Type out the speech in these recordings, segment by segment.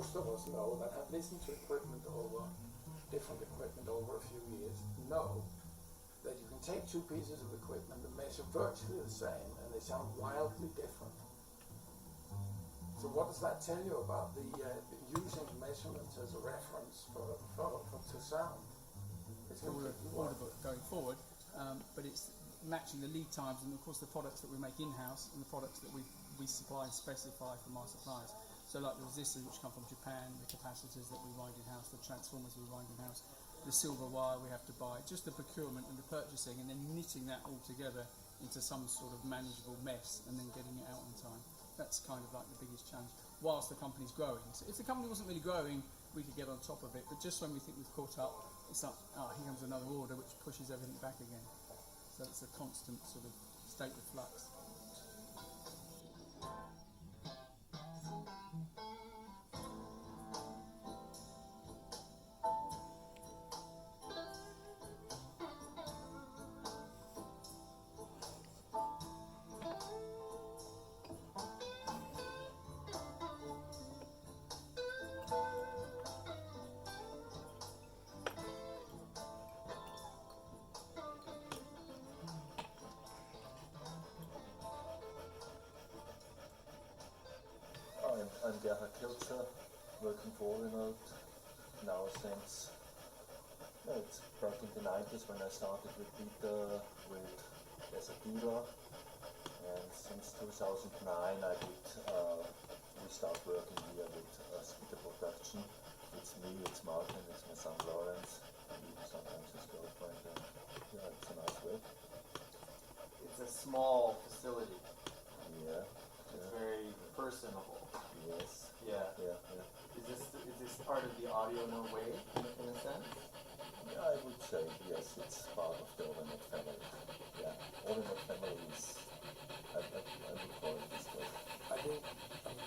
most of us know that have listened to different equipment over a few years know that you can take two pieces of equipment and measure virtually the same and they sound wildly different. So what does that tell you about the using measurements as a reference to sound? It's audible going forward, but it's matching the lead times and of course the products that we make in-house and the products that we supply and specify from our suppliers. So like the resistors which come from Japan, the capacitors that we wind in-house, the transformers we wind in-house, the silver wire we have to buy, just the procurement and the purchasing and then knitting that all together into some sort of manageable mess and then getting it out on time. That's kind of like the biggest challenge whilst the company's growing. So if the company wasn't really growing, we could get on top of it, but just when we think we've caught up, it's like, here comes another order which pushes everything back again. So it's a constant sort of state of flux. I'm Gerhard Kilzer, working for Remote now since, it's back in the 90s when I started with Peter as a dealer, and since 2009 we start working here with speaker production. It's me, it's Martin, it's my son Lawrence, and even sometimes his girlfriend, and yeah, it's a nice work. It's a small facility. Yeah. It's very personable. Yes. Yeah. Yeah. Is this part of the Audio No Way in a sense? Yeah, I would say yes. It's part of the Overnet family. Yeah, Overnet family is. I would call it this way. I think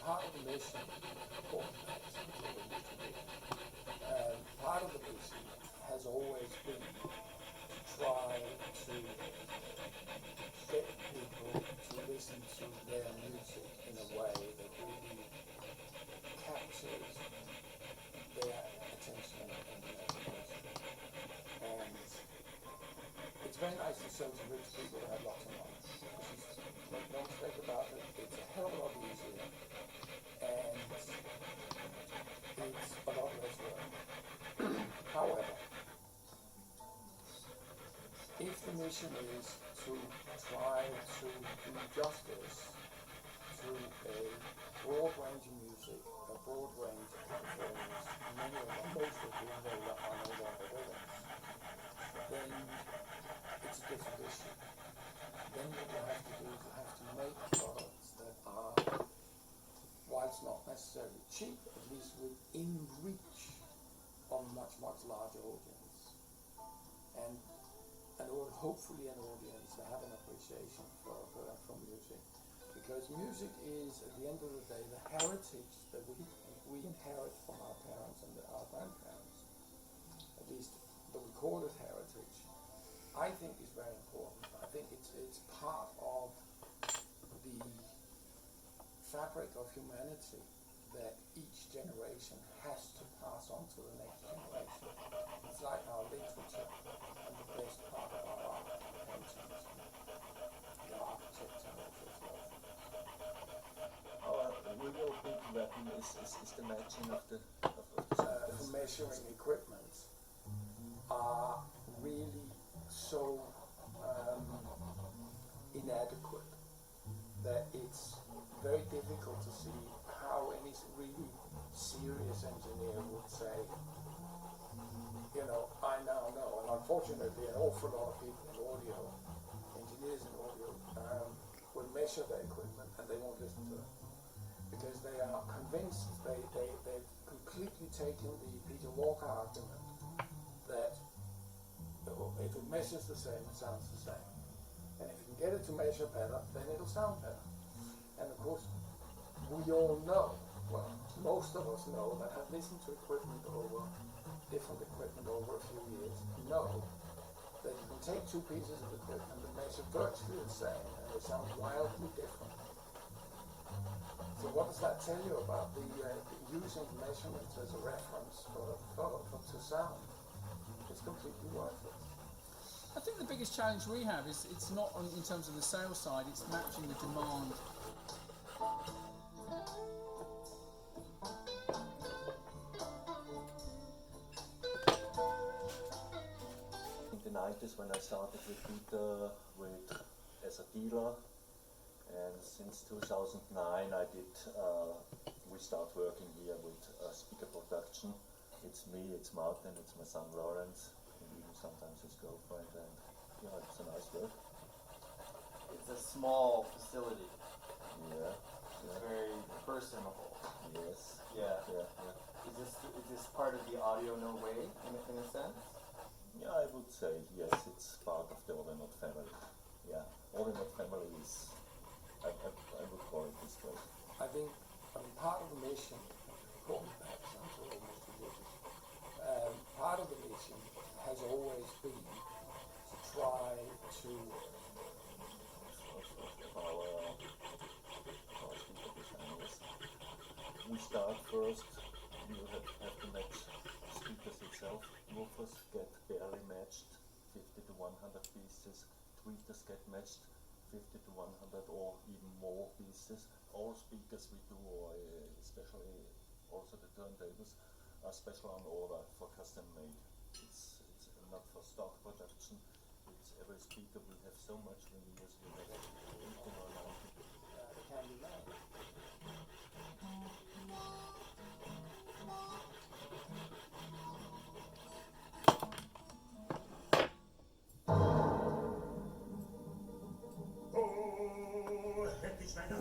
part of the mission, part of the mission has always been to try to get people to listen to their music in a way that really captures their attention and imagination. And it's very nice to show to rich people that have lots of money. Make no mistake about it, it's a hell of a lot easier and it's a lot less work. However, if the mission is to try to do justice to a broad range of music, a broad range of performers, many of them, most of whom are no longer with us, then it's a different issue. Then what you have to do is you have to make products that are, whilst not necessarily cheap, at least within reach of a much, much larger audience. And hopefully an audience that have an appreciation for music. Because music is, at the end of the day, the heritage that we inherit from our parents and our grandparents. At least the recorded heritage, I think is very important. I think it's part of the fabric of humanity that each generation has to pass on to the next generation. It's like our literature and the best part of our art, paintings, the architecture, Our real big weapon is the matching of the measuring equipment are really so inadequate that it's very difficult to see how any really serious engineer would say, I now know, and unfortunately an awful lot of people in audio, engineers in audio, will measure their equipment and they won't listen to it. Because they are convinced, they've completely taken the Peter Walker argument that if it measures the same, it sounds the same. And if you can get it to measure better, then it'll sound better. And of course, we all know, well, most of us know that have listened to different equipment over a few years, know that you can take two pieces of equipment and measure virtually the same, and they sound wildly different. So what does that tell you about the using measurements as a reference to sound is completely worthless. I think the biggest challenge we have is it's not in terms of the sales side, it's matching the demand. In the 90s when I started with Peter as a dealer, and since 2009 we start working here with speaker production. It's me, it's Martin, it's my son Lawrence, and even sometimes his girlfriend, and it's a nice work. It's a small facility. Yeah, It's very personable. yes, Yeah. yeah. Is this part of the Audio No Way in a sense? Yeah, I would say yes, it's part of the Audinot family. Yeah, Audinot family is, I would call it this way. I think part of the mission, going back sounds almost religious, part of the mission has always been to try to We start first, you have to match speakers itself. Woofers get barely matched, 50 to 100 pieces. Tweeters get matched, 50 to 100 or even more pieces. All speakers we do, or especially also the turntables, are special on order for custom made. It's not for stock production. It's every speaker we have so much veneers, we have 18 or 19. can be made. Oh, hätte ich meiner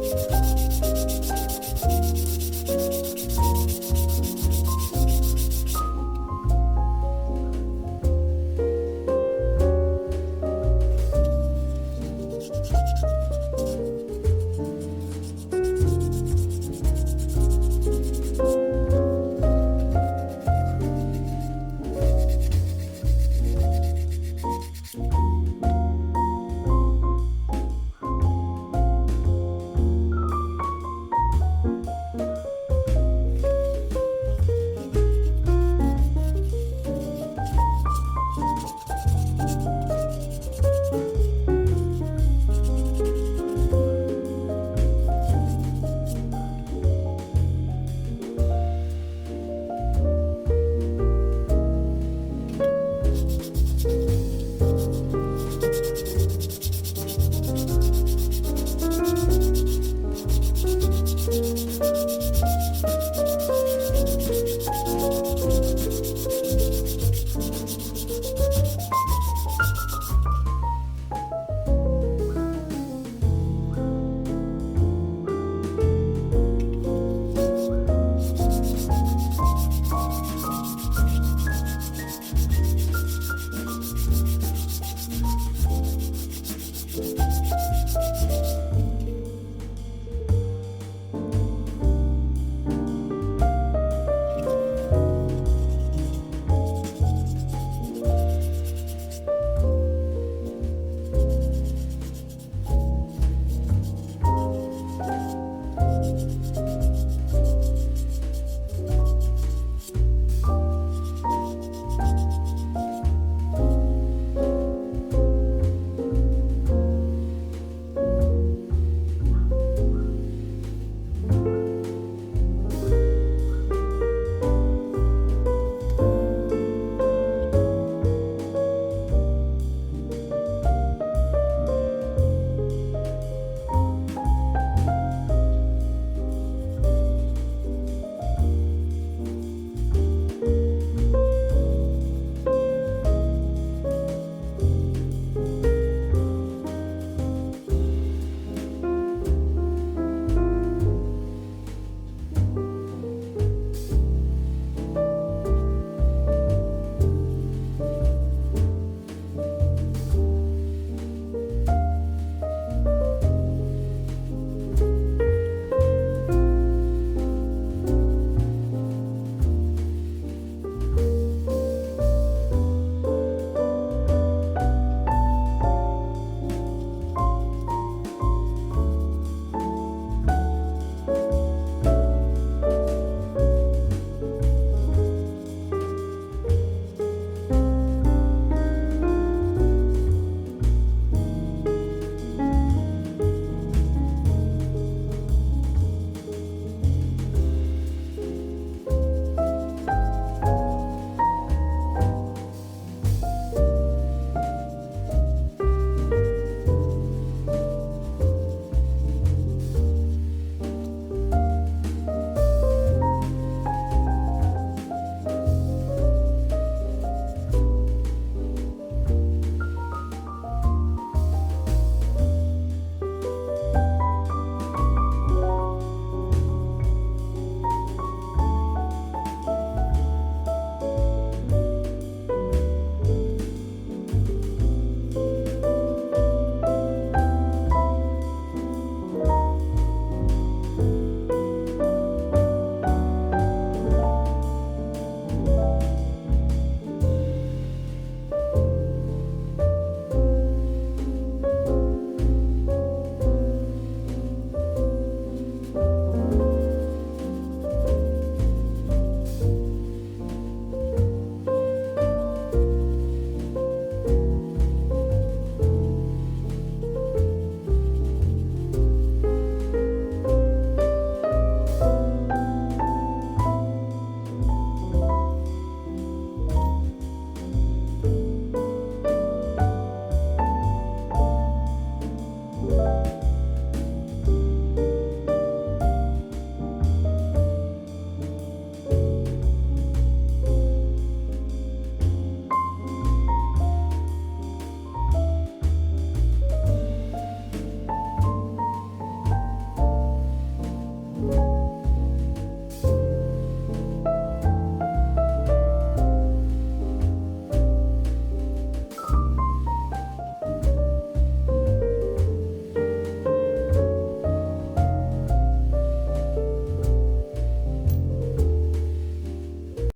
Thank